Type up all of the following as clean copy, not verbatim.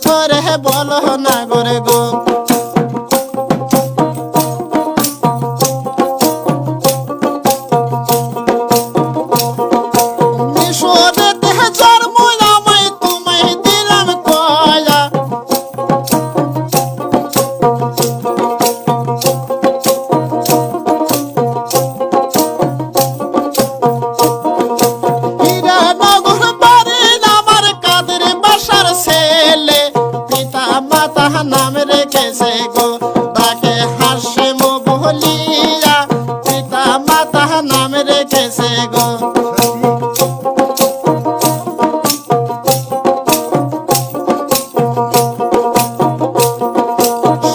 করে বলো নাগর গো। মিশরেতে জন্ম আমায় তোমায় দিলাম কয়া, হীরানগর বাড়ির আমার কাদের বাসার ছেলে, পিতা মাতা নাম রেখেছে গো তাকে হাসেম বলিয়া, পিতা মাতা নাম রেখেছে গো।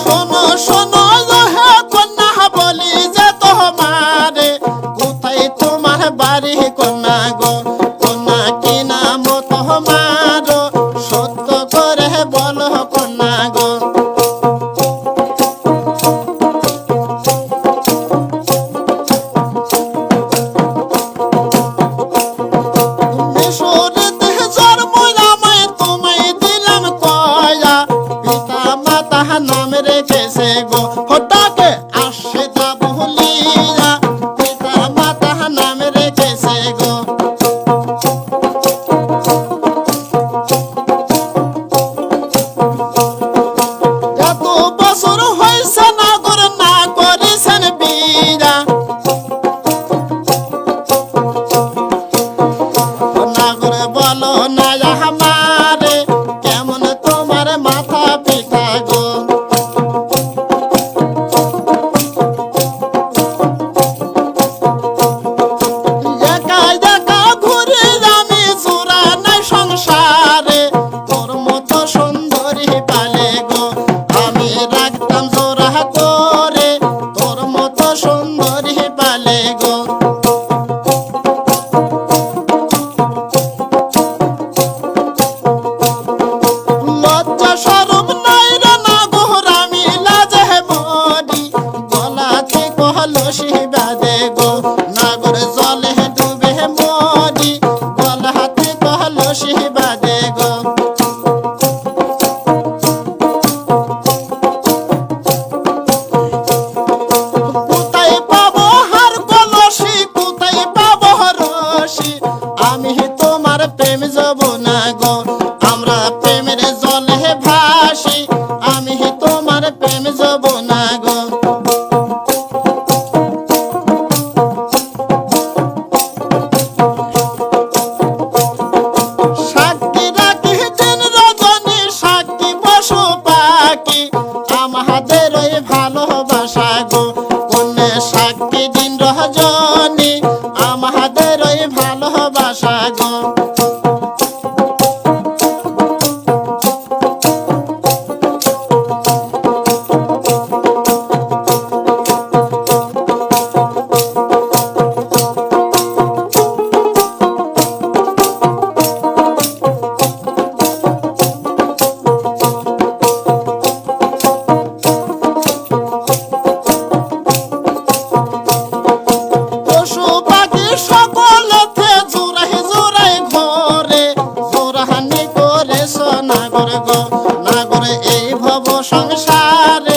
শোনো শোনো হে কন্যা বলি যে তোমারে, কোথায় তোমার বাড়ি কন্যা গো, কন্যা কি নাম তোমার, সত্য করে বলো কন্যা গো। মিশরেতে জন্ম আমায় তোমায় দিলাম কয়া, পিতা মাতা নাম রেখেছে গো ডাকে আসে তা বলিয়া, পিতা মাতা নাম রেখেছে গো। এত বছর হয়েছে নাগর না করেছেন বিয়া, নাগর বলো না আমারে কেমন তোমার মাথা পিতা গো। একা একা ঘুরে আমি জোড়া নাই সংসারে, তোর মতো সুন্দরী পালে গো আমি রাখতাম জোড়া করে, তোর মতো সুন্দরী পালে গো। লজ্জা শরম নাই রে নাগর আমি লাজে মরি, গলাতে কলসি বাঁধে গো নাগর জলে ডুবে মরি, গলাতে কলসি বাঁধে গো। কোথায় পাবো হার কলসি, কোথায় পাবো রশি, আমি তোমার প্রেম যাব না গো, আমরা প্রেমের জলে ভাসি, আমি তোমার প্রেম যাব না গো। সাক্ষী রাখি দিন রজনী, সাক্ষী পশু পাখি, আমাদের ওই ভালোবাসা গো কন্যা, সাক্ষী দিন রজনী আমাদের ওই ভালোবাসা গো। পশু পাখি সকলেতে জোড়াই জোড়াই ঘরে, জোড়াহানি করেছ নাগর গো, নাগর এই ভব সংসারে